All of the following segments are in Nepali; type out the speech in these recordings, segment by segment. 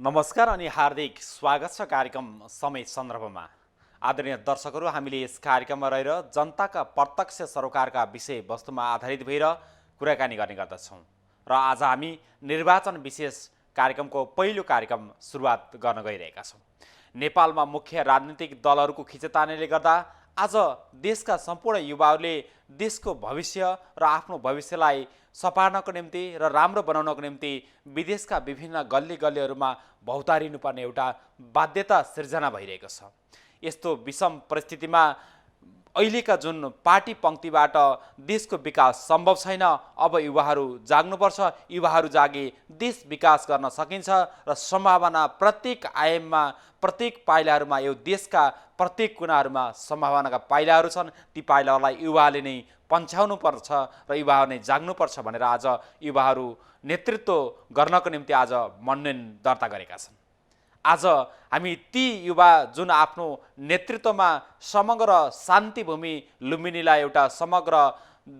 नमस्कार अनि हार्दिक स्वागत छ कार्यक्रम समय सन्दर्भमा। आदरणीय दर्शकहरू, हामीले यस कार्यक्रममा रहेर जनताका प्रत्यक्ष सरोकारका विषयवस्तुमा आधारित भएर कुराकानी गर्ने गर्दछौँ र आज हामी निर्वाचन विशेष कार्यक्रमको पहिलो कार्यक्रम सुरुवात गर्न गइरहेका छौँ। नेपालमा मुख्य राजनीतिक दलहरूको खिचतानीले गर्दा आज देशका सम्पूर्ण युवाहरूले देशको भविष्य र आफ्नो भविष्यलाई सपार्नको निम्ति र राम्रो बनाउनको निम्ति विदेशका विभिन्न गल्ली गल्लीहरूमा भौतारिनुपर्ने एउटा बाध्यता सिर्जना भइरहेको छ। यस्तो विषम परिस्थितिमा अहिलेका जुन पार्टी पङ्क्तिबाट देशको विकास सम्भव छैन, अब युवाहरू जाग्नुपर्छ। युवाहरू जागे देश विकास गर्न सकिन्छ र सम्भावना प्रत्येक आयाममा, प्रत्येक पाइलाहरूमा, यो देशका प्रत्येक कुनाहरूमा सम्भावनाका पाइलाहरू छन्। ती पाइलाहरूलाई युवाले नै पन्छाउनु पर्छ र युवाहरू नै जाग्नुपर्छ भनेर आज युवाहरू नेतृत्व गर्नको निम्ति आज मनोनयन दर्ता गरेका छन्। आज हामी ती युवा जुन आफ्नो नेतृत्वमा समग्र शान्तिभूमि लुम्बिनीलाई एउटा समग्र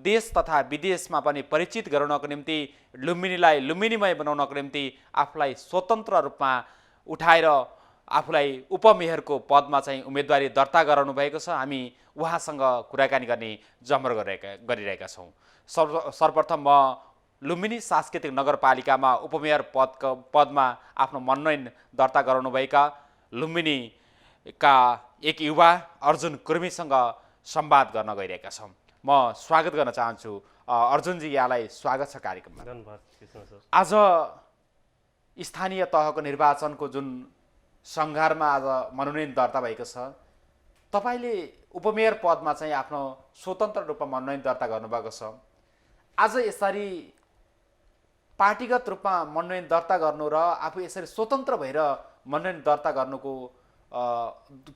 देश तथा विदेशमा पनि परिचित गराउनको निम्ति, लुम्बिनीलाई लुम्बिनीमय बनाउनको निम्ति आफूलाई स्वतन्त्र रूपमा उठाएर आफूलाई उपमेयरको पदमा चाहिँ उम्मेदवारी दर्ता गराउनु भएको छ। हामी उहाँसँग कुराकानी गर्ने जमर गरिरहेका छौँ। सर्वप्रथम म लुम्बिनी सांस्कृतिक नगरपालिकामा उपमेयर पदमा आफ्नो मनोनयन दर्ता गराउनुभएका लुम्बिनीका एक युवा अर्जुन कुर्मीसँग संवाद गर्न गइरहेका छौँ। म स्वागत गर्न चाहन्छु। अर्जुनजी, यहाँलाई स्वागत छ कार्यक्रममा। धन्यवाद। आज स्थानीय तहको निर्वाचनको जुन सङ्घारमा आज मनोनयन दर्ता भएको छ, तपाईँले उपमेयर पदमा चाहिँ आफ्नो स्वतन्त्र रूपमा मनोनयन दर्ता गर्नुभएको छ। आज यसरी पार्टीगत रूपमा मनोनयन दर्ता गर्नु र आफू यसरी स्वतन्त्र भएर मनोनयन दर्ता गर्नुको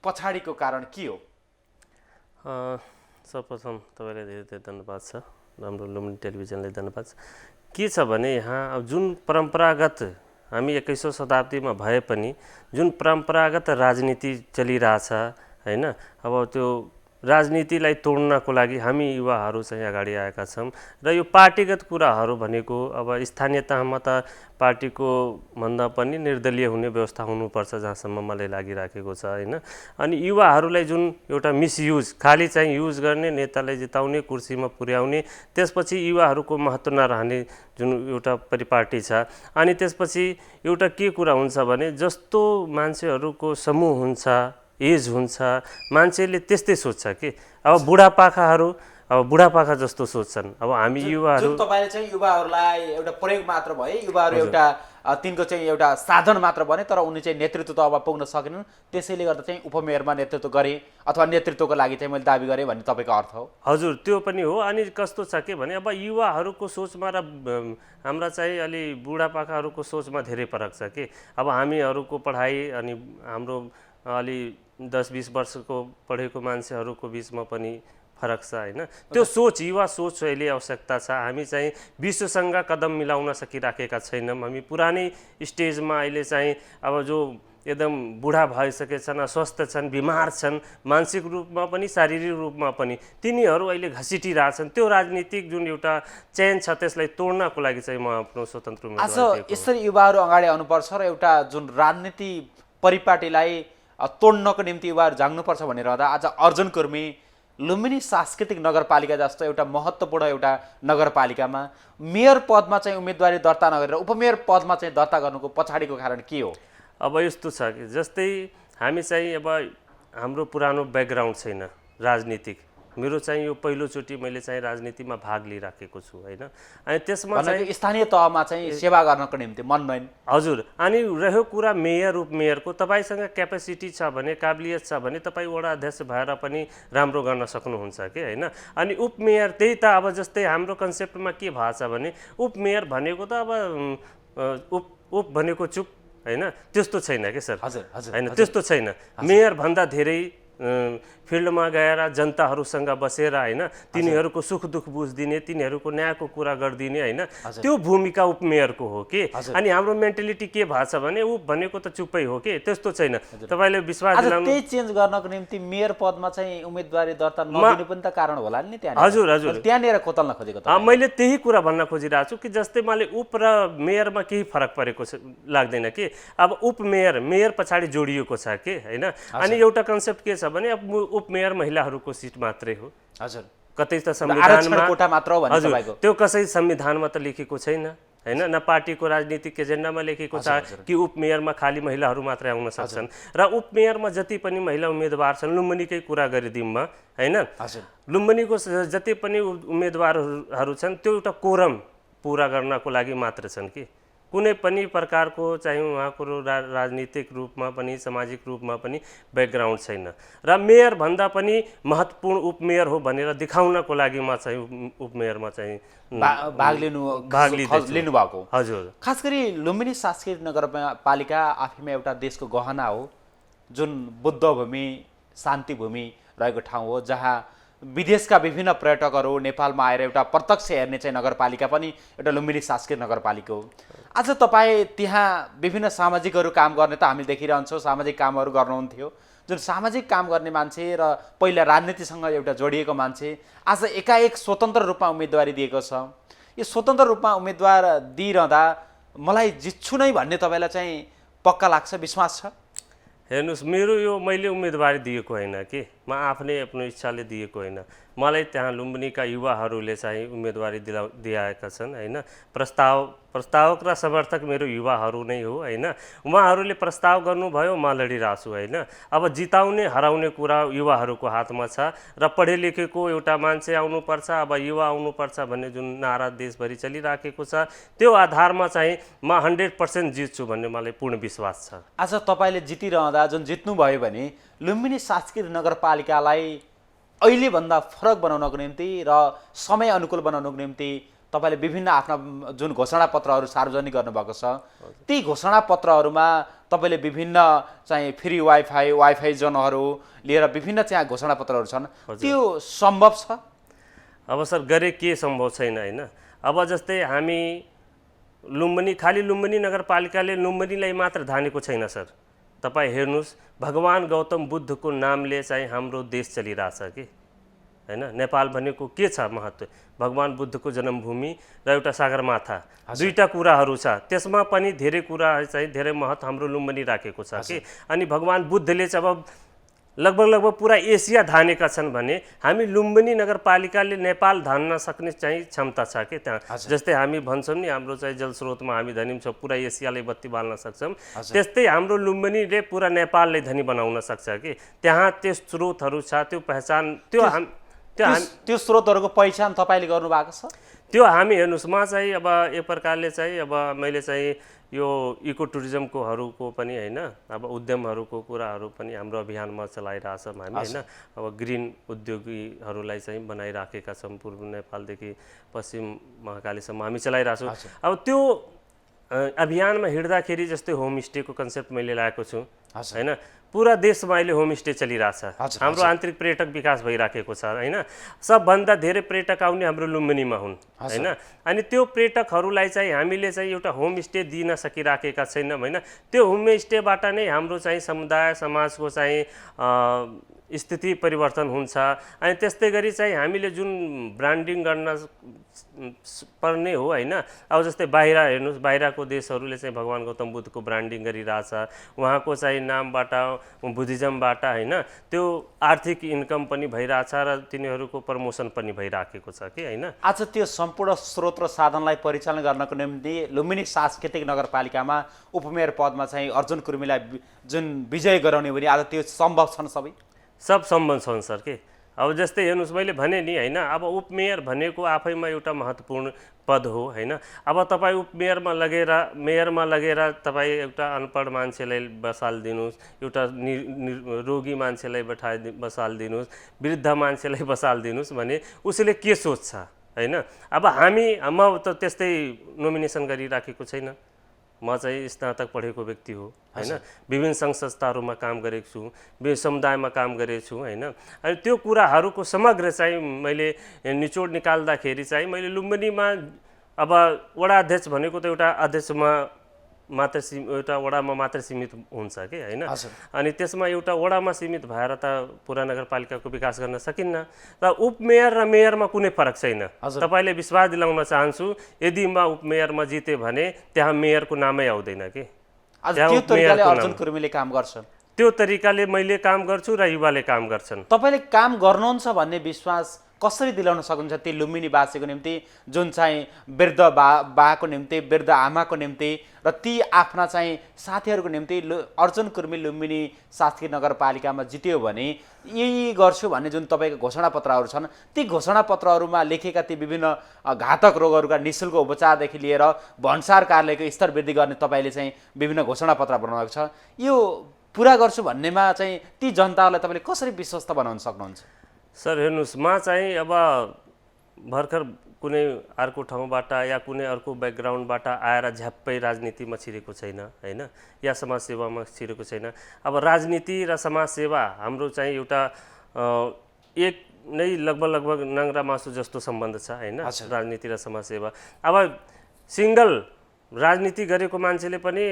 पछाडिको कारण के हो? सर्वप्रथम तपाईँलाई धेरै धेरै धन्यवाद छ, राम्रो लुम्बिनी टेलिभिजनलाई धन्यवाद छ। के छ भने यहाँ अब जुन परम्परागत हामी 21औं शताब्दीमा भए पनि जुन परम्परागत राजनीति चलिरहेछ हैन, अब त्यो राजनीतिलाई तोड्नको लागि हामी युवाहरू चाहिँ अगाडि आएका छौँ र यो पार्टीगत कुराहरू भनेको अब स्थानीय तहमा त पार्टीको भन्दा पनि निर्दलीय हुने व्यवस्था हुनुपर्छ जहाँसम्म मलाई लागिराखेको छ हैन। अनि युवाहरूलाई जुन एउटा मिसयुज, खालि चाहिँ युज गर्ने, नेतालाई जिताउने, कुर्सीमा पुर्याउने, त्यसपछि युवाहरूको महत्त्व नरहने जुन एउटा परिपाटी छ। अनि त्यसपछि एउटा के कुरा हुन्छ भने जस्तो मान्छेहरूको समूह हुन्छ, एज हुन्छ, मान्छेले त्यस्तै सोच्छ कि अब बुढापाकाहरू अब बुढापाका जस्तो सोच्छन्। अब हामी युवाहरू, तपाईँले चाहिँ युवाहरूलाई एउटा प्रयोग मात्र भए, युवाहरू एउटा तिनको चाहिँ एउटा साधन मात्र बने, तर उनी चाहिँ नेतृत्व त अब पुग्न सकेनन्। त्यसैले गर्दा चाहिँ उपमेयरमा नेतृत्व गरे अथवा नेतृत्वको लागि चाहिँ मैले दाबी गरेँ भन्ने तपाईँको अर्थ हो? हजुर, त्यो पनि हो। अनि कस्तो छ के भने अब युवाहरूको सोचमा र हाम्रा चाहिँ अलि बुढापाकाहरूको सोचमा धेरै फरक छ कि अब हामीहरूको पढाइ अनि हाम्रो अलि 10-20 वर्षको पढेको मान्छेहरूको बिचमा पनि फरक छ हैन। त्यो सोच, युवा सोच अहिले आवश्यकता छ। हामी चाहिँ विश्वसँग कदम मिलाउन सकिराखेका छैनौँ। हामी पुरानै स्टेजमा अहिले चाहिँ अब जो एकदम बुढा भइसकेछन्, अस्वस्थ छन्, बिमार छन्, मानसिक रूपमा पनि शारीरिक रूपमा पनि, तिनीहरू अहिले घसिटिरहेछन्। त्यो राजनीतिक जुन एउटा चेन छ त्यसलाई तोड्नको लागि चाहिँ म आफ्नो स्वतन्त्र आज यसरी युवाहरू अगाडि आउनुपर्छ र एउटा जुन राजनीति परिपाटीलाई तोड्नको निम्ति युवाहरू जाग्नुपर्छ भनेर आज अर्जुन कुर्मी लुम्बिनी सांस्कृतिक नगरपालिका जस्तो एउटा महत्त्वपूर्ण एउटा नगरपालिकामा मेयर पदमा चाहिँ उम्मेदवारी दर्ता नगरेर उपमेयर पदमा चाहिँ दर्ता गर्नुको पछाडिको कारण के हो? अब यस्तो छ कि जस्तै हामी चाहिँ अब हाम्रो पुरानो ब्याकग्राउन्ड छैन राजनीतिक। मेरो चाहिँ यो पहिलोचोटि मैले चाहिँ राजनीतिमा भाग लिइराखेको छु हैन। अनि त्यसमा चाहिँ स्थानीय तहमा चाहिँ सेवा गर्नको निम्ति मनोनयन। हजुर, अनि रह्यो कुरा मेयर उपमेयरको, तपाईँसँग क्यापेसिटी छ भने, काबिलियत छ भने तपाईँ वडा अध्यक्ष भएर पनि राम्रो गर्न सक्नुहुन्छ कि हैन। अनि उपमेयर त्यही त अब जस्तै हाम्रो कन्सेप्टमा के भएको छ भने उपमेयर भनेको त अब उप भनेको चुप हैन, त्यस्तो छैन के सर? हजुर हजुर हैन, त्यस्तो छैन। मेयर भन्दा धेरै फिल्डमा गएर जनताहरूसँग बसेर होइन तिनीहरूको सुख दुःख बुझिदिने, तिनीहरूको न्यायको कुरा गरिदिने होइन, त्यो भूमिका उपमेयरको हो कि। अनि हाम्रो मेन्टालिटी के भएको छ भने ऊ भनेको त चुप्पै हो कि, त्यस्तो छैन। तपाईँले विश्वास दिलाउनु त्यही चेन्ज गर्नको निम्ति मेयर पदमा चाहिँ उम्मेदवारी दर्ता नदिनु पनि त कारण होला नि त्यहाँ। हजुर हजुर, त्यहाँनिर खोतल्न खोजेको त मैले त्यही कुरा भन्न खोजिरहेको छु कि जस्तै मैले उप र मेयरमा केही फरक परेको लाग्दैन कि। अब उपमेयर मेयर पछाडि जोडिएको छ कि होइन। अनि एउटा कन्सेप्ट के छ भने अब उपमेयर महिलाहरूको सिट मात्रै हो। हजुर, कतै त संविधानमा कोटा मात्र हो भन्ने हजुर, त्यो कसै संविधानमा त लेखेको छैन होइन, न पार्टीको राजनीतिक एजेन्डामा लेखेको छ कि उपमेयरमा खाली महिलाहरू मात्रै आउन सक्छन्। र उपमेयरमा जति पनि महिला उम्मेदवार छन्, लुम्बिनीकै कुरा गरिदिउँ म होइन, लुम्बिनीको जति पनि उम्मेदवारहरू छन् त्यो एउटा कोरम पुरा गर्नको लागि मात्र छन् कि कुनै पनि प्रकारको चाहिँ उहाँको राजनीतिक रूपमा पनि सामाजिक रूपमा पनि ब्याकग्राउन्ड छैन। र मेयर भन्दा पनि महत्त्वपूर्ण उपमेयर हो भनेर देखाउनको लागि म चाहिँ उपमेयरमा चाहिँ भाग लिनुभएको। हजुर, खास गरी लुम्बिनी सांस्कृतिक नगरपालिका आफैमा एउटा देशको गहना हो, जुन बुद्ध भूमि शान्ति भूमि रहेको ठाउँ हो, जहाँ विदेशका विभिन्न पर्यटकहरू नेपालमा आएर एउटा प्रत्यक्ष हेर्ने चाहिँ नगरपालिका पनि एउटा लुम्बिनी सांस्कृतिक नगरपालिका हो। आज तपाईँ त्यहाँ विभिन्न सामाजिकहरू काम गर्ने त हामी देखिरहन्छौँ, सामाजिक कामहरू गर्नुहुन्थ्यो, जुन सामाजिक काम गर्ने मान्छे र पहिला राजनीतिसँग एउटा जोडिएको मान्छे आज एकाएक स्वतन्त्र रूपमा उम्मेदवारी दिएको छ। यो स्वतन्त्र रूपमा उम्मेदवार दिइरहँदा मलाई जित्छु नै भन्ने तपाईँलाई चाहिँ पक्का लाग्छ, विश्वास छ? हेर्नुहोस्, मेरो यो मैले उम्मेदवारी दिएको होइन कि, म आफ्नै आफ्नो इच्छाले दिएको होइन। मलाई त्यहाँ लुम्बिनीका युवाहरूले चाहिँ उम्मेदवारी दिएका छन् होइन। प्रस्तावक र समर्थक मेरो युवाहरू नै हो होइन। उहाँहरूले प्रस्ताव गर्नुभयो, म लडिरहेको छु होइन। अब जिताउने हराउने कुरा युवाहरूको हातमा छ र पढे लेखेको एउटा मान्छे आउनुपर्छ, अब युवा आउनुपर्छ भन्ने जुन नारा देशभरि चलिराखेको छ, त्यो आधारमा चाहिँ म 100% जित्छु भन्ने मलाई पूर्ण विश्वास छ। आज तपाईँले जितिरहँदा जुन जित्नुभयो भने लुम्बिनी सांस्कृतिक नगरपालिकालाई अहिलेभन्दा फरक बनाउनको निम्ति र समय अनुकूल बनाउनको निम्ति तपाईँले विभिन्न आफ्ना जुन घोषणापत्रहरू सार्वजनिक गर्नुभएको छ, ती घोषणापत्रहरूमा तपाईँले विभिन्न चाहिँ फ्री वाइफाई जोनहरू लिएर विभिन्न चाहिँ घोषणापत्रहरू छन्, त्यो सम्भव छ? अब सर गरे के सम्भव छैन होइन। अब जस्तै हामी खालि लुम्बिनी नगरपालिकाले लुम्बिनीलाई मात्र धानेको छैन सर। तपाईँ हेर्नुहोस्, भगवान गौतम बुद्धको नामले चाहिँ हाम्रो देश चलिरहेछ कि होइन। नेपाल भनेको के छ महत्त्व? भगवान बुद्धको जन्मभूमि र एउटा सगरमाथा, दुईटा कुराहरू छ। त्यसमा पनि धेरै कुरा चाहिँ धेरै महत्त्व हाम्रो लुम्बिनी राखेको छ कि। अनि भगवान बुद्धले चाहिँ अब लगभग पुरा एसिया धानेका छन् भने हामी लुम्बिनी नगरपालिकाले नेपाल धान्न सक्ने चाहिँ क्षमता छ कि त्यहाँ। जस्तै हामी भन्छौँ नि हाम्रो चाहिँ जलस्रोतमा हामी धनी छौँ, पुरा एसियालाई बत्ती बाल्न सक्छौँ, त्यस्तै हाम्रो लुम्बिनीले पुरा नेपाललाई धनी बनाउन सक्छ कि। त्यहाँ त्यो स्रोतहरू छ, त्यो पहिचान, त्यो स्रोतहरूको पहिचान तपाईँले गर्नुभएको छ? त्यो हामी हेर्नुहोस्, म चाहिँ अब एक प्रकारले चाहिँ अब मैले चाहिँ यो इको टुरिज्मकोहरूको पनि होइन, अब उद्यमहरूको कुराहरू पनि हाम्रो अभियानमा चलाइरहेछौँ हामी होइन। अब ग्रिन उद्योगीहरूलाई चाहिँ बनाइराखेका छौँ, पूर्व नेपालदेखि पश्चिम महाकालीसम्म हामी चलाइरहेछौँ। अब त्यो अभियानमा हिँड्दाखेरि जस्तै होमस्टेको कन्सेप्ट मैले ल्याएको छु होइन। पुरा देशमा अहिले होमस्टे चलिरहेछ, हाम्रो आन्तरिक पर्यटक विकास भइराखेको छ होइन। सबभन्दा धेरै पर्यटक आउने हाम्रो लुम्बिनीमा हुन् होइन। अनि त्यो पर्यटकहरूलाई चाहिँ हामीले चाहिँ एउटा होमस्टे दिन सकिराखेका छैनौँ होइन। त्यो होमस्टेबाट नै हाम्रो चाहिँ समुदाय समाजको चाहिँ स्थिति परिवर्तन हुन्छ। अनि त्यस्तै गरी चाहिँ हामीले जुन ब्रान्डिङ गर्न पर्ने हो होइन। अब जस्तै बाहिर हेर्नुहोस्, बाहिरको देशहरूले चाहिँ भगवान गौतम बुद्धको ब्रान्डिङ गरिरहेछ, उहाँको चाहिँ नामबाट बुद्धिज्मबाट होइन त्यो आर्थिक इन्कम पनि भइरहेछ र तिनीहरूको प्रमोसन पनि भइराखेको छ कि होइन। आज त्यो सम्पूर्ण स्रोत र साधनलाई परिचालन गर्नको निम्ति लुम्बिनी सांस्कृतिक नगरपालिकामा उपमेयर पदमा चाहिँ अर्जुन कुर्मीलाई जुन विजय गराउने भने आज त्यो सम्भव छन्? सब सम्भव छन् सर के। अब जस्तै हेर्नुहोस्, मैले भने नि होइन, अब उपमेयर भनेको आफैमा एउटा महत्त्वपूर्ण पद हो होइन। अब तपाईँ उपमेयरमा लगेर तपाईँ एउटा अनपढ मान्छेलाई बसालिदिनुहोस्, एउटा रोगी मान्छेलाई बसालिदिनुहोस्, वृद्ध मान्छेलाई बसालिदिनुहोस् भने उसले के सोच्छ होइन। अब म त त्यस्तै नोमिनेसन गरिराखेको छैन म चाहिँ स्नातक पढेको व्यक्ति हो हैन, विभिन्न सङ्घ संस्थाहरूमा काम गरेको छु, विभिन्न समुदायमा काम गरेको छु हैन। अनि त्यो कुराहरूको समग्र चाहिँ मैले निचोड निकाल्दाखेरि चाहिँ मैले लुम्बिनीमा अब वडा अध्यक्ष भनेको त एउटा अध्यक्षमा मात्र एउटा वडामा मात्र सीमित हुन्छ कि हैन। अनि त्यसमा एउटा वडामा सीमित भएर त पुरा नगरपालिकाको विकास गर्न सकिन्न। र उपमेयर र मेयरमा कुनै फरक छैन। तपाईले विश्वास दिलाउन चाहन्छु, यदि म उपमेयरमा जिते भने त्यहाँ मेयरको नामै आउँदैन कि। त्यो तरिकाले अर्जुन कुर्मीले काम गर्छन्, त्यो तरिकाले मैले काम गर्छु र युवाले काम गर्छन्। तपाईले काम गर्नुहुन्छ भन्ने विश्वास कसरी दिलाउन सक्नुहुन्छ ती लुम्बिनीवासीको निम्ति, जुन चाहिँ वृद्ध बाको निम्ति, वृद्ध आमाको निम्ति र ती आफ्ना चाहिँ साथीहरूको निम्ति अर्जुन कुर्मी लुम्बिनी शासकीय नगरपालिकामा जित्यो भने यही गर्छु भन्ने जुन तपाईँको घोषणापत्रहरू छन्, ती घोषणापत्रहरूमा लेखेका ती विभिन्न घातक रोगहरूका निःशुल्क उपचारदेखि लिएर भन्सार कार्यालयको स्तर वृद्धि गर्ने तपाईँले चाहिँ विभिन्न घोषणापत्र बनाएको छ, यो पुरा गर्छु भन्नेमा चाहिँ ती जनताहरूलाई तपाईँले कसरी विश्वस्त बनाउन सक्नुहुन्छ? सर हेर्नुहोस्, म चाहिँ अब भर्खर कुनै अर्को ठाउँबाट या कुनै अर्को ब्याकग्राउन्डबाट आएर झ्याप्पै राजनीतिमा छिरेको छैन हैन, या समाजसेवामा छिरेको छैन। अब राजनीति र समाजसेवा हाम्रो चाहिँ एउटा एक नै लगभग नङ्ग्रा मासु जस्तो सम्बन्ध छ हैन, राजनीति र समाजसेवा। अब सिङ्गल राजनीति गरेको मान्छेले पनि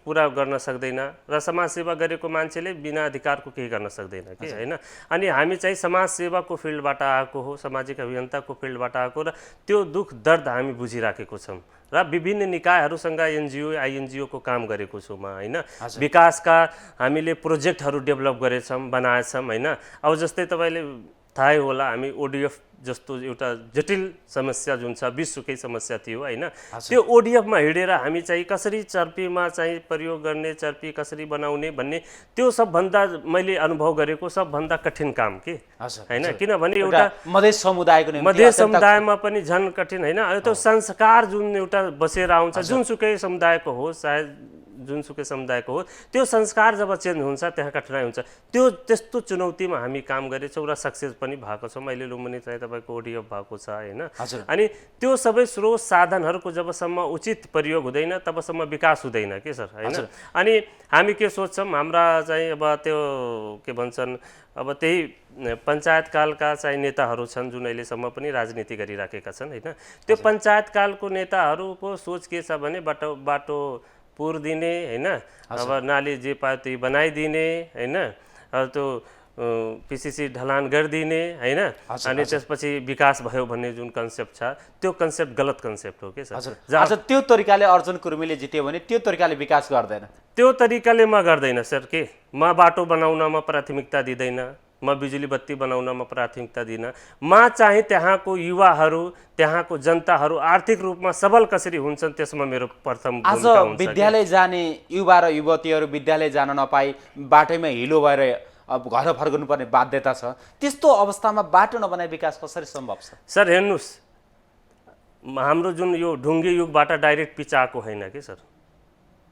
पुरा गर्न सक्दैन र समाजसेवा गरेको मान्छेले बिना अधिकारको केही गर्न सक्दैन कि हैन। अनि हामी चाहिँ समाजसेवाको फिल्डबाट आएको हो, सामाजिक अभियन्ताको फिल्डबाट आएको, र त्यो दुःख दर्द हामी बुझिराखेको छौँ र विभिन्न निकायहरूसँग एनजिओ आइएनजिओको काम गरेको छु म हैन। विकासका हामीले प्रोजेक्टहरू डेभलप गरेछौँ, बनाएछौँ हैन। अब जस्तै तपाईँले थाहै होला, हामी ओडिएफ जस्तो एउटा जटिल समस्या जुन छ, विश्वकै समस्या थियो हैन, त्यो ओडिएफमा हिँडेर हामी चाहिँ कसरी चर्पीमा चाहिँ प्रयोग गर्ने, चर्पी कसरी बनाउने भन्ने त्यो सबभन्दा मैले अनुभव गरेको सबभन्दा कठिन काम के हैन। किनभने एउटा मधेस समुदायको निम्ति, मधेस समुदायमा पनि झन् कठिन हैन। त्यो संस्कार जुन एउटा बसेर आउँछ, जुनसुकै समुदायको होस् चाहे जुनसुकै समुदायको हो, त्यो संस्कार जब चेन्ज हुन्छ त्यहाँ कठिनाइ हुन्छ। त्यो त्यस्तो चुनौतीमा हामी काम गरेछौँ र सक्सेस पनि भएको छौँ। अहिले लुम्बिनी चाहिँ तपाईँको ओडिएफ भएको छ हैन। अनि त्यो सबै स्रोत साधनहरूको जबसम्म उचित प्रयोग हुँदैन तबसम्म विकास हुँदैन के सर हैन। अनि हामी के सोच्छौँ, हाम्रा चाहिँ अब त्यो के भन्छन्, अब त्यही पञ्चायतकालका चाहिँ नेताहरू छन् जुन अहिलेसम्म पनि राजनीति गरिराखेका छन् हैन। त्यो पञ्चायतकालको नेताहरूको सोच के छ भने बाटो पुर दिने हैन, अब नाली जे पायो त्यही बनाइदिने हैन, त्यो पिसिसी ढलान गरिदिने हैन, अनि त्यसपछि विकास भयो भन्ने जुन कन्सेप्ट छ, त्यो कन्सेप्ट गलत कन्सेप्ट हो के सर। त्यो तरिकाले अर्जुन कुर्मीले जित्यो भने त्यो तरिकाले विकास गर्दैन, त्यो तरिकाले म गर्दैन सर के। म बाटो बनाउनमा प्राथमिकता दिँदैन, म बिजुली बत्ती बनाउनमा प्राथमिकता दिन। म चाहिँ त्यहाँको युवाहरू, त्यहाँको जनताहरू आर्थिक रूपमा सबल कसरी हुन्छन् त्यसमा मेरो प्रथम आज विद्यालय जाने युवा र युवतीहरू विद्यालय जान नपाई बाटैमा हिलो भएर अब घर फर्कनुपर्ने बाध्यता छ, त्यस्तो अवस्थामा बाटो नबनाए विकास कसरी सम्भव छ? सर हेर्नुहोस्, हाम्रो जुन यो ढुङ्गे युगबाट डाइरेक्ट पिचाएको होइन कि सर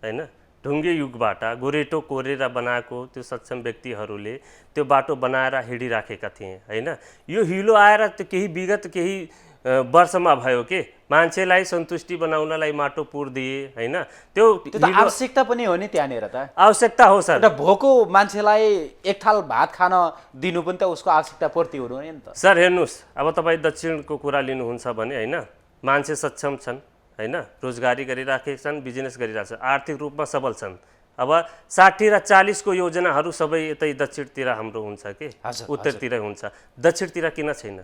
हैन। ढुङ्गे युगबाट गोरेटो कोरेर बनाएको त्यो सक्षम व्यक्तिहरूले त्यो बाटो बनाएर हिँडिराखेका थिए हैन। यो हिलो आएर त्यो केही विगत केही वर्षमा भयो के, मान्छेलाई सन्तुष्टि बनाउनलाई माटो पुर दिए हैन। त्यो आवश्यकता पनि हो नि, त्यहाँनिर त आवश्यकता हो सर। एउटा भोको मान्छेलाई एक थाल भात खान दिनु पनि त उसको आवश्यकता पूर्ति हुनु नि त सर। हेर्नुहोस्, अब तपाईँ दक्षिणको कुरा लिनुहुन्छ भने हैन, मान्छे सक्षम छन् हैन, रोजगारी गरिराखेका छन्, बिजनेस गरिरहेका छन्, आर्थिक रूपमा सबल छन्। अब 60 र 40 को योजनाहरू सबै यतै दक्षिणतिर हाम्रो हुन्छ के, उत्तरतिर हुन्छ। दक्षिणतिर किन छैन?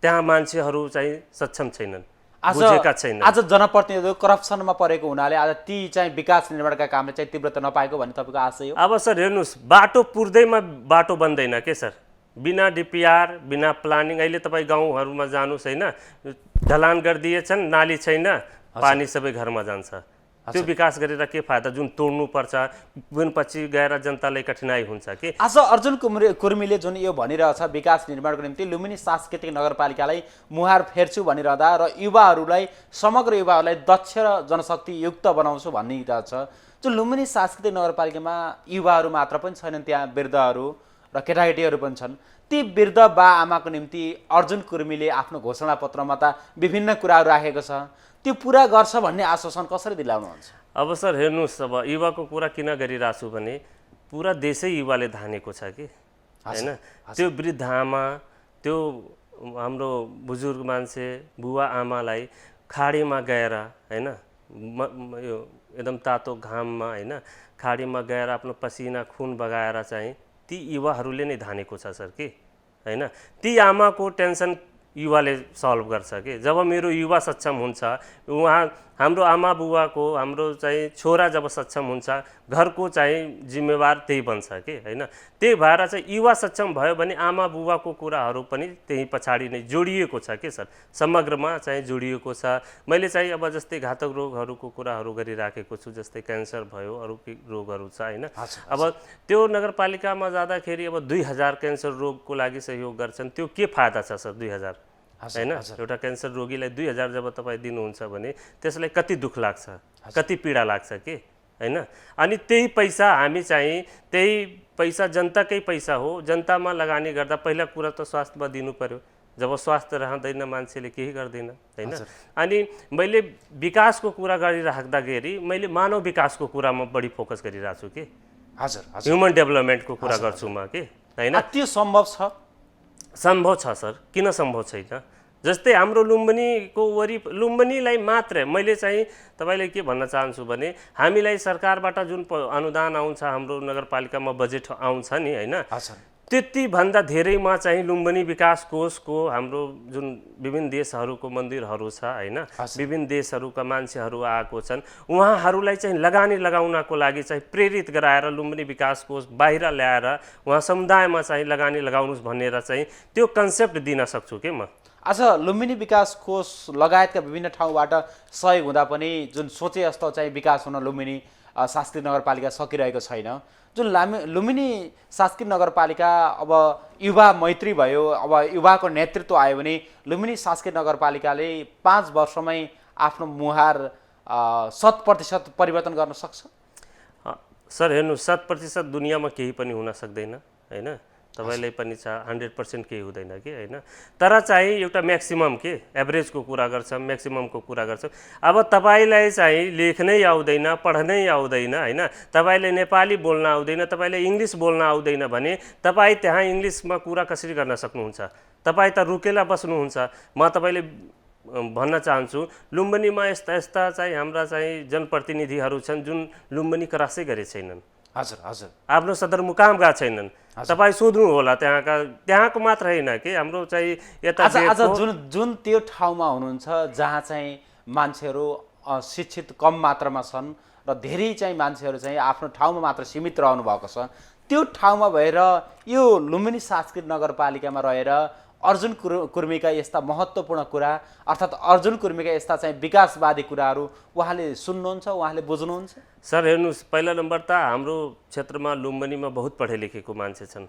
त्यहाँ मान्छेहरू चाहिँ सक्षम छैनन्, बुझेका छैनन्। आज जनप्रतिनिधिहरू करप्सनमा परेको हुनाले आज ती चाहिँ विकास निर्माणका कामले चाहिँ तीव्रता नपाएको भन्ने तपाईँको आशय हो? अब सर हेर्नुहोस्, बाटो पुर्दैमा बाटो बन्दैन के सर, बिना डिपिआर बिना प्लानिङ। अहिले तपाईँ गाउँहरूमा जानुहोस् हैन, ढलान गरिदिएछन्, नाली छैन, पानी सबै घरमा जान्छ। त्यो विकास गरेर के फाइदा? जुन तोड्नु पर्छ पछि गएर जनतालाई कठिनाइ हुन्छ कि। आज अर्जुन कुर्मीले जुन यो भनिरहेछ विकास निर्माणको निम्ति लुम्बिनी सांस्कृतिक नगरपालिकालाई मुहार फेर्छु भनिरहँदा र युवाहरूलाई, समग्र युवाहरूलाई दक्ष र जनशक्ति युक्त बनाउँछु भनिरहेछ। जो लुम्बिनी सांस्कृतिक नगरपालिकामा युवाहरू मात्र पनि छैनन्, त्यहाँ वृद्धहरू र केटाकेटीहरू पनि छन्। ती वृद्ध बा आमाको निम्ति अर्जुन कुर्मीले आफ्नो घोषणापत्रमा त विभिन्न कुराहरू राखेको छ, त्यो पुरा गर्छ भन्ने आश्वासन कसरी दिलाउनुहुन्छ? अब सर हेर्नुहोस्, अब युवाको कुरा किन गरिरहेको छु भने पुरा देशै युवाले धानेको छ कि होइन। त्यो वृद्ध आमा, त्यो हाम्रो बुजुर्ग मान्छे बुवा आमालाई खाडीमा गएर होइन, यो एकदम तातो घाममा होइन, खाडीमा गएर आफ्नो पसिना खुन बगाएर चाहिँ ती युवाहरूले नै धानेको छ सर कि होइन। ती आमाको टेन्सन युवाले सल्भ गर्छ कि जब मेरो युवा सक्षम हुन्छ, उहाँ हाम्रो आमा बुवाको हाम्रो चाहिँ छोरा जब सक्षम हुन्छ, घरको चाहिँ जिम्मेवार त्यही बन्छ कि होइन। त्यही भएर चाहिँ युवा सक्षम भयो भने आमा बुवाको कुराहरू पनि त्यही पछाडि नै जोडिएको छ कि सर, समग्रमा चाहिँ जोडिएको छ। मैले चाहिँ अब जस्तै घातक रोगहरूको कुराहरू गरिराखेको छु, जस्तै क्यान्सर भयो, अरू रोगहरू छ होइन। अब त्यो नगरपालिकामा जाँदाखेरि अब 2000 क्यान्सर रोगको लागि सहयोग गर्छन्, त्यो के फाइदा छ सर 2000 होइन। एउटा क्यान्सर रोगीलाई 2000 जब तपाईँ दिनुहुन्छ भने त्यसलाई कति दुःख लाग्छ, कति पीडा लाग्छ कि होइन। अनि त्यही पैसा हामी चाहिँ त्यही पैसा जनताकै पैसा हो, जनतामा लगानी गर्दा पहिला कुरा त स्वास्थ्यमा दिनु पर्यो। जब स्वास्थ्य रहँदैन मान्छेले केही गर्दैन होइन। अनि मैले विकासको कुरा गरिराख्दाखेरि मैले मानव विकासको कुरामा बढी फोकस गरिरहेको छु कि ह्युमन डेभलपमेन्टको कुरा गर्छु म कि होइन। त्यो सम्भव छ? सम्भव छ सर, किन सम्भव छैन। जस्तै हाम्रो लुम्बिनीको लुम्बिनीलाई मात्र मैले चाहिँ तपाईँले के भन्न चाहन्छु भने हामीलाई सरकारबाट जुन अनुदान आउँछ, हाम्रो नगरपालिकामा बजेट आउँछ नि होइन, त्यति भन्दा धेरैमा चाहिँ लुम्बिनी विकास कोषको हाम्रो जुन विभिन्न देशहरूको मन्दिरहरू छ होइन, विभिन्न देशहरूका मान्छेहरू आएको छन्, उहाँहरूलाई चाहिँ लगानी लगाउनको लागि चाहिँ प्रेरित गराएर लुम्बिनी विकास कोष बाहिर ल्याएर उहाँ समुदायमा चाहिँ लगानी लगाउनुहोस् भनेर चाहिँ त्यो कन्सेप्ट दिन सक्छु कि म। अच्छा, लुम्बिनी विकास कोष लगायतका विभिन्न ठाउँबाट सहयोग हुँदा पनि जुन सोचे जस्तो चाहिँ विकास हुन लुम्बिनी शासकीय नगरपालिका सकिरहेको छैन। जुन लुम्बिनी शासकीय नगरपालिका अब युवा मैत्री भयो, अब युवाको नेतृत्व आयो भने लुम्बिनी शासकीय नगरपालिकाले 5 वर्षमै आफ्नो मुहार 100% परिवर्तन गर्न सक्छ? सर हेर्नु, 100% दुनियाँमा केही पनि हुन सक्दैन होइन। तपाईँलाई पनि छ 100% केही हुँदैन कि होइन। तर चाहिँ एउटा म्याक्सिमम के एभरेजको कुरा गर्छ, म्याक्सिममको कुरा गर्छ। अब तपाईँलाई चाहिँ लेख्नै आउँदैन, पढ्नै आउँदैन होइन, तपाईँले नेपाली बोल्न आउँदैन, तपाईँले इङ्ग्लिस बोल्न आउँदैन भने तपाईँ त्यहाँ इङ्ग्लिसमा कुरा कसरी गर्न सक्नुहुन्छ? तपाईँ त रुकेला बस्नुहुन्छ। म तपाईँले भन्न चाहन्छु लुम्बिनीमा यस्ता यस्ता चाहिँ हाम्रा चाहिँ जनप्रतिनिधिहरू छन् जुन लुम्बिनी क्रसै गरेका छैनन्। आफ्नो सदरमुकाम गएका छैनन्। तपाईँ सोध्नु होला त्यहाँको मात्र होइन कि हाम्रो चाहिँ यता जुन त्यो ठाउँमा हुनुहुन्छ जहाँ चाहिँ मान्छेहरू शिक्षित कम मात्रामा छन् र धेरै चाहिँ मान्छेहरू चाहिँ आफ्नो ठाउँमा मात्र सीमित रहनु भएको छ, त्यो ठाउँमा भएर यो लुम्बिनी शासकीय नगरपालिकामा रहेर अर्जुन कुर्मीका यस्ता महत्त्वपूर्ण कुरा अर्थात् अर्जुन कुर्मीका यस्ता चाहिँ विकासवादी कुराहरू उहाँले सुन्नुहुन्छ, उहाँले बुझ्नुहुन्छ? सर हेर्नुहोस्, पहिला नम्बर त हाम्रो क्षेत्रमा लुम्बिनीमा बहुत पढे लेखेको मान्छे छन्,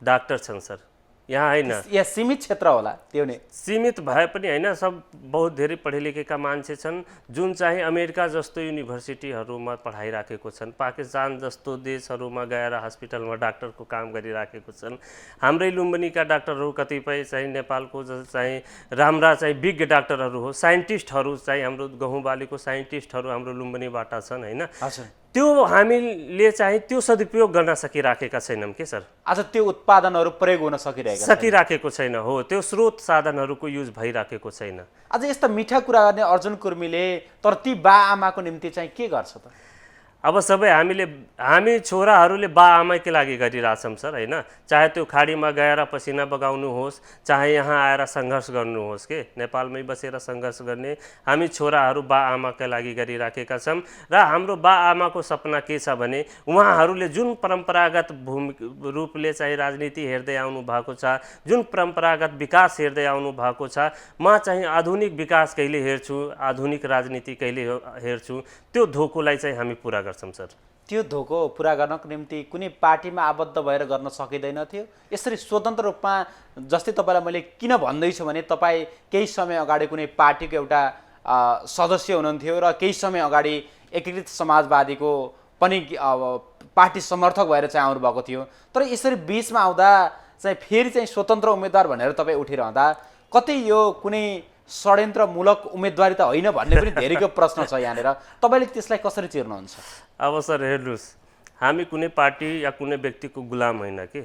डाक्टर छन् सर। यहाँ होइन, यहाँ सीमित क्षेत्र होला, त्यो नै सीमित भए पनि होइन, सब बहुत धेरै पढे लेखेका मान्छे छन् जुन चाहिँ अमेरिका जस्तो युनिभर्सिटीहरूमा पढाइराखेको छन्, पाकिस्तान जस्तो देशहरूमा गएर हस्पिटलमा डाक्टरको काम गरिराखेको छन्। हाम्रै लुम्बिनीका डाक्टरहरू कतिपय चाहिँ नेपालको चाहिँ राम्रा चाहिँ विज्ञ डाक्टरहरू हो, साइन्टिस्टहरू चाहिँ हाम्रो गहुँ बालीको साइन्टिस्टहरू हाम्रो लुम्बिनीबाट छन् होइन। त्यो हामीले चाहिँ त्यो सदुपयोग गर्न सकिराखेका छैनौँ के सर। आज त्यो उत्पादनहरू प्रयोग हुन सकिराखेको छैन, हो त्यो स्रोत साधनहरूको युज भइराखेको छैन। आज यस्ता मिठा कुरा गर्ने अर्जुन कुर्मीले तर ती बा आमाको निम्ति चाहिँ के गर्छ त? अब सबै हामी छोराहरूले बा आमाकै लागि गरिरहेछौँ सर होइन। चाहे त्यो खाडीमा गएर पसिना बगाउनु होस्, चाहे यहाँ आएर सङ्घर्ष गर्नुहोस् के नेपालमै बसेर सङ्घर्ष गर्ने हामी छोराहरू बा आमाकै लागि गरिराखेका छौँ। र हाम्रो बा आमाको सपना के छ भने उहाँहरूले जुन परम्परागत रूपले चाहिँ राजनीति हेर्दै आउनु भएको छ, जुन परम्परागत विकास हेर्दै आउनु भएको छ, म चाहिँ आधुनिक विकास कहिले हेर्छु, आधुनिक राजनीति कहिले हेर्छु, त्यो धोकोलाई चाहिँ हामी पुरा गर्छौँ सर। त्यो धोको पुरा गर्नको निम्ति कुनै पार्टीमा आबद्ध भएर गर्न सकिँदैन थियो? यसरी स्वतन्त्र रूपमा, जस्तै तपाईँलाई मैले किन भन्दैछु भने तपाईँ केही समय अगाडि कुनै पार्टीको एउटा सदस्य हुनुहुन्थ्यो र केही समय अगाडि एकीकृत समाजवादीको पनि पार्टी समर्थक भएर चाहिँ आउनुभएको थियो। तर यसरी बिचमा आउँदा चाहिँ फेरि चाहिँ स्वतन्त्र उम्मेदवार भनेर तपाईँ उठिरहँदा कतै यो कुनै षड्यन्त्रमूलक उम्मेदवारी त होइन भन्ने पनि धेरैको प्रश्न छ यहाँनिर। तपाईँले त्यसलाई कसरी चिर्नुहुन्छ? अब सर हेर्नुहोस्, हामी कुनै पार्टी या कुनै व्यक्तिको गुलाम होइन कि,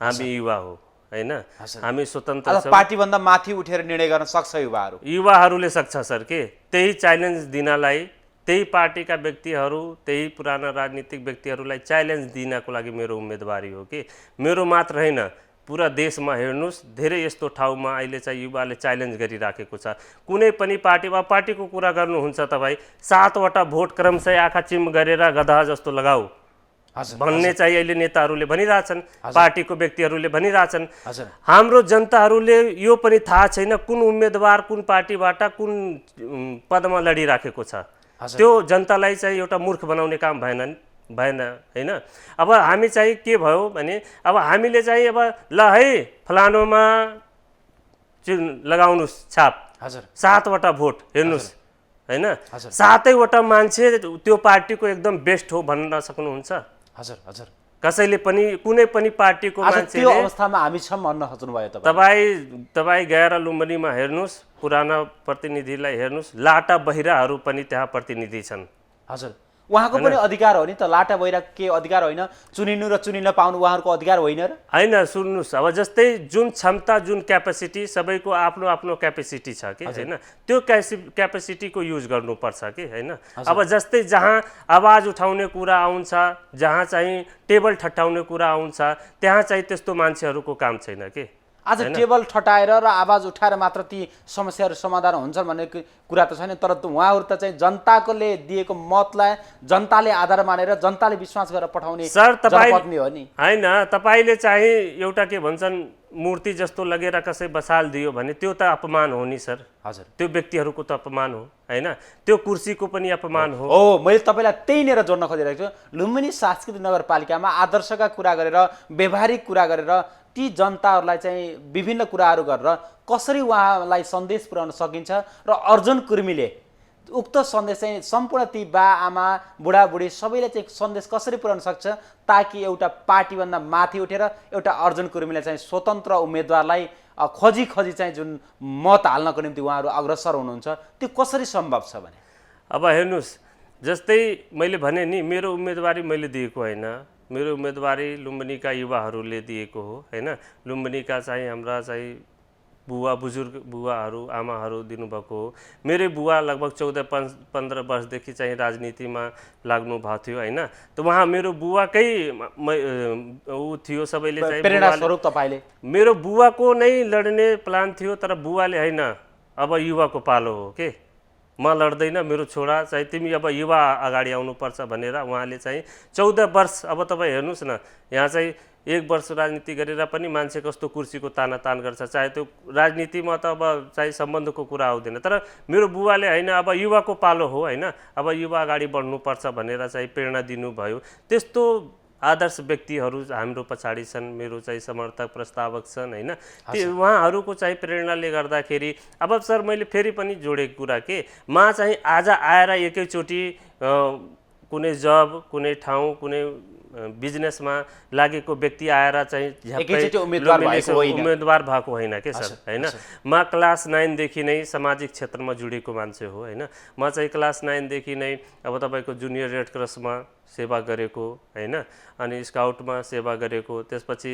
हामी युवा हो होइन, हामी स्वतन्त्र आज पार्टीभन्दा माथि उठेर निर्णय गर्न सक्छ युवाहरू? युवाहरूले सक्छ सर के, त्यही च्यालेन्ज दिनलाई, त्यही पार्टीका व्यक्तिहरू, त्यही पुराना राजनीतिक व्यक्तिहरूलाई च्यालेन्ज दिनको लागि मेरो उम्मेदवारी हो कि। मेरो मात्र होइन, पुरा देशमा हेर्नुहोस् धेरै यस्तो ठाउँमा अहिले चाहिँ युवाले च्यालेन्ज गरिराखेको छ। कुनै पनि पार्टी वा पार्टीको कुरा गर्नुहुन्छ तपाईँ, 7वटा भोट क्रमशः आँखा चिम गरेर गधा जस्तो लगाऊ भन्ने चाहिँ अहिले नेताहरूले भनिरहेछन्, पार्टीको व्यक्तिहरूले भनिरहेछन्। हाम्रो जनताहरूले यो पनि थाहा छैन कुन उम्मेदवार कुन पार्टीबाट कुन पदमा लडिराखेको छ। त्यो जनतालाई चाहिँ एउटा मूर्ख बनाउने काम भएन होइन। अब हामी चाहिँ के भयो भने, अब हामीले चाहिँ अब ल है फलानोमा लगाउनुहोस् छाप, 7वटा भोट हेर्नुहोस् होइन, 7वटा मान्छे त्यो पार्टीको एकदम बेस्ट हो भन्न सक्नुहुन्छ? हजुर कसैले पनि कुनै पनि पार्टीको मान्छे त्यो अवस्थामा हामी छौँ भन्न खोज्नुभयो तपाईँ गएर लुम्बिनीमा हेर्नुहोस्, पुराना प्रतिनिधिलाई हेर्नुहोस्, लाटा बहिराहरू पनि त्यहाँ प्रतिनिधि छन्। हजुर, उहाँको पनि अधिकार हो नि त, लाटा बहिरा के अधिकार होइन? चुनिनु र चुनिन पाउनु उहाँहरूको अधिकार होइन र? होइन, सुन्नुहोस्, अब जस्तै जुन क्षमता जुन क्यापेसिटी सबैको आफ्नो आफ्नो क्यापेसिटी छ कि होइन, त्यो क्यापेसिटीको युज गर्नुपर्छ कि होइन। अब जस्तै जहाँ आवाज उठाउने कुरा आउँछ, जहाँ चाहिँ टेबल ठट्टाउने कुरा आउँछ, त्यहाँ चाहिँ त्यस्तो मान्छेहरूको काम छैन कि। आज टेबल ठटाएर र आवाज उठाएर मात्र ती समस्याहरू समाधान हुन्छन् भन्ने कुरा त छैन। तर उहाँहरू त चाहिँ जनताले दिएको मतलाई जनताले आधार मानेर जनताले विश्वास गरेर पठाउने जनप्रतिनिधि हो नि होइन। तपाईँले चाहिँ एउटा के भन्छन् मूर्ति जस्तो लगेर कसै बसाल दियो भने त्यो त अपमान हो नि सर। हजुर, त्यो व्यक्तिहरूको त अपमान हो होइन, त्यो कुर्सीको पनि अपमान हो। मैले तपाईँलाई त्यहीँनिर जोड्न खोजिरहेको छु। लुम्बिनी सांस्कृतिक नगरपालिकामा आदर्शका कुरा गरेर, व्यवहारिक कुरा गरेर ती जनताहरूलाई चाहिँ विभिन्न कुराहरू गरेर कसरी उहाँलाई सन्देश पुर्याउन सकिन्छ र अर्जुन कुर्मीले उक्त सन्देश चाहिँ सम्पूर्ण ती बा आमा बुढाबुढी सबैले चाहिँ सन्देश कसरी पुर्याउन सक्छ ताकि एउटा पार्टीभन्दा माथि उठेर एउटा अर्जुन कुर्मीले चाहिँ स्वतन्त्र उम्मेदवारलाई खोजी चाहिँ जुन मत हाल्नको निम्ति उहाँहरू अग्रसर हुनुहुन्छ, त्यो कसरी सम्भव छ भने? अब हेर्नुहोस्, जस्तै मैले भने नि, मेरो उम्मेदवारी मैले दिएको होइन, मेरो उम्मेदवारी लुम्बिनीका युवाहरूले दिएको हो होइन। लुम्बिनीका चाहिँ हाम्रा चाहिँ बुवा बुजुर्ग बुवाहरू आमाहरू दिनुभएको हो। मेरै बुवा लगभग 14-15 वर्षदेखि चाहिँ राजनीतिमा लाग्नु भएको थियो होइन। त उहाँ मेरो बुवाकै ऊ थियो, सबैले चाहिँ प्रेरणा स्वरूप तपाईले? मेरो बुवाको नै लड्ने प्लान थियो, तर बुवाले होइन अब युवाको पालो हो के, म लड्दैन, मेरो छोरा चाहिँ तिमी अब युवा अगाडि आउनुपर्छ भनेर उहाँले चाहिँ 14 वर्ष। अब तपाईँ हेर्नुहोस् न, यहाँ चाहिँ 1 वर्ष राजनीति गरेर पनि मान्छे कस्तो कुर्सीको तानातान गर्छ, चाहे त्यो राजनीतिमा त अब चाहिँ सम्बन्धको कुरा आउँदैन। तर मेरो बुवाले होइन अब युवाको पालो हो होइन, अब युवा अगाडि बढ्नुपर्छ भनेर चाहिँ प्रेरणा दिनुभयो। त्यस्तो आदर्श व्यक्तिहरू हाम्रो पछाडि छन्, मेरो चाहिँ समर्थक प्रस्तावक छन् होइन। त्यो उहाँहरूको चाहिँ प्रेरणाले गर्दाखेरि अब सर मैले फेरि पनि जोडेको कुरा के, म चाहिँ आज आएर एकैचोटि कुनै जब कुनै ठाउँ कुनै बिजनेसमा लागेको व्यक्ति आएर चाहिँ उम्मेदवार भएको होइन के सर होइन। म क्लास 9 देखि नै सामाजिक क्षेत्रमा जुडेको मान्छे हो होइन। म चाहिँ क्लास 9 देखि नै अब तपाईँको जुनियर रेड क्रसमा सेवा गरेको होइन, अनि स्काउटमा सेवा गरेको, त्यसपछि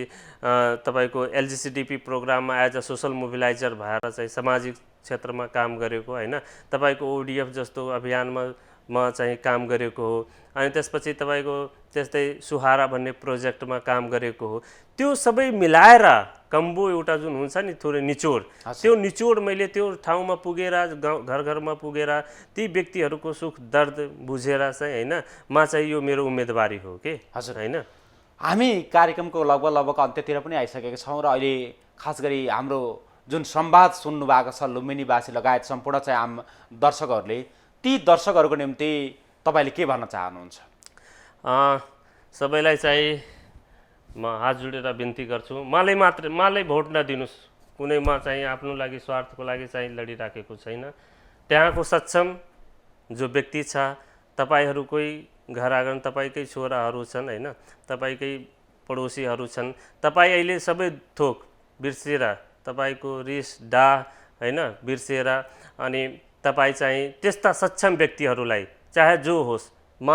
तपाईँको एलजिसिडिपी प्रोग्राममा एज अ सोसल मोबिलाइजर भएर चाहिँ सामाजिक क्षेत्रमा काम गरेको होइन। तपाईँको ओडिएफ जस्तो अभियानमा म चाहिँ काम गरेको हो, अनि त्यसपछि तपाईँको त्यस्तै सुहारा भन्ने प्रोजेक्टमा काम गरेको हो। त्यो सबै मिलाएर कम्बो एउटा जुन हुन्छ नि थोरै निचोड, त्यो निचोड मैले त्यो ठाउँमा पुगेर घर घरमा पुगेर ती व्यक्तिहरूको सुख दर्द बुझेर चाहिँ होइन, म चाहिँ यो मेरो उम्मेदवारी हो के हजुर होइन। हामी कार्यक्रमको लगभग अन्त्यतिर पनि आइसकेका छौँ र अहिले खास गरी हाम्रो जुन संवाद सुन्नु भएको छ लुम्बिनीवासी लगायत सम्पूर्ण चाहिँ आम दर्शकहरूले, ती दर्शकहरूको निम्ति तपाईँले के भन्न चाहनुहुन्छ? सबैलाई चाहिँ म हात जोडेर बिन्ती गर्छु, मलाई भोट नदिनुहोस्। कुनै म चाहिँ आफ्नो लागि स्वार्थको लागि चाहिँ लडिराखेको छैन। त्यहाँको सक्षम जो व्यक्ति छ, तपाईँहरूकै घर आँगन तपाईँकै छोराहरू छन् होइन, तपाईँकै पडोसीहरू छन्, तपाईँ अहिले सबै थोक बिर्सेर तपाईँको रिस डाह हैन बिर्सिएर अनि तपाईँ चाहिँ त्यस्ता सक्षम व्यक्तिहरूलाई चाहे जो होस्, म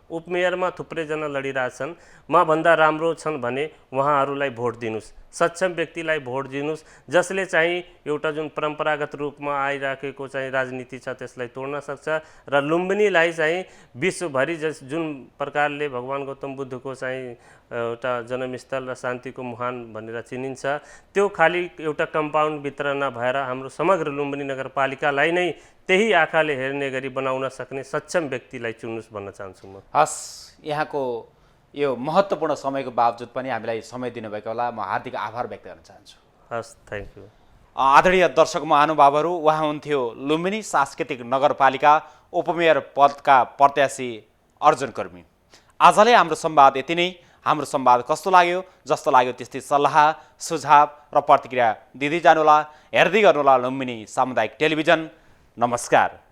उपमेयरमा थुप्रैजना लडिरहेछन्, मभन्दा राम्रो छन् भने उहाँहरूलाई भोट दिनुहोस्, सक्षम व्यक्तिलाई भोट दिनुहोस्, जसले चाहिँ एउटा जुन परम्परागत रूपमा आइराखेको चाहिँ राजनीति छ त्यसलाई तोड्न सक्छ र लुम्बिनीलाई चाहिँ विश्वभरि जुन प्रकारले भगवान् गौतम बुद्धको चाहिँ एउटा जन्मस्थल र शान्तिको मुहान भनेर चिनिन्छ, त्यो खालि एउटा कम्पाउन्डभित्र नभएर हाम्रो समग्र लुम्बिनी नगरपालिकालाई नै त्यही आँखाले हेर्ने गरी बनाउन सक्ने सक्षम व्यक्तिलाई चुन्नुहोस् भन्न चाहन्छु म। हस्, यहाँको यो महत्त्वपूर्ण समयको बावजुद पनि हामीलाई समय दिनुभएको होला, म हार्दिक आभार व्यक्त गर्न चाहन्छु। हस्, थ्याङ्क यू। आदरणीय दर्शक महानुभावहरू, उहाँ हुन्थ्यो लुम्बिनी सांस्कृतिक नगरपालिका उपमेयर पदका प्रत्याशी अर्जुन कर्मी। आजलाई हाम्रो संवाद यति नै। हाम्रो संवाद कस्तो लाग्यो, जस्तो लाग्यो त्यस्तै सल्लाह सुझाव र प्रतिक्रिया दिँदै जानुहोला, हेर्दै गर्नुहोला लुम्बिनी सामुदायिक टेलिभिजन। नमस्कार।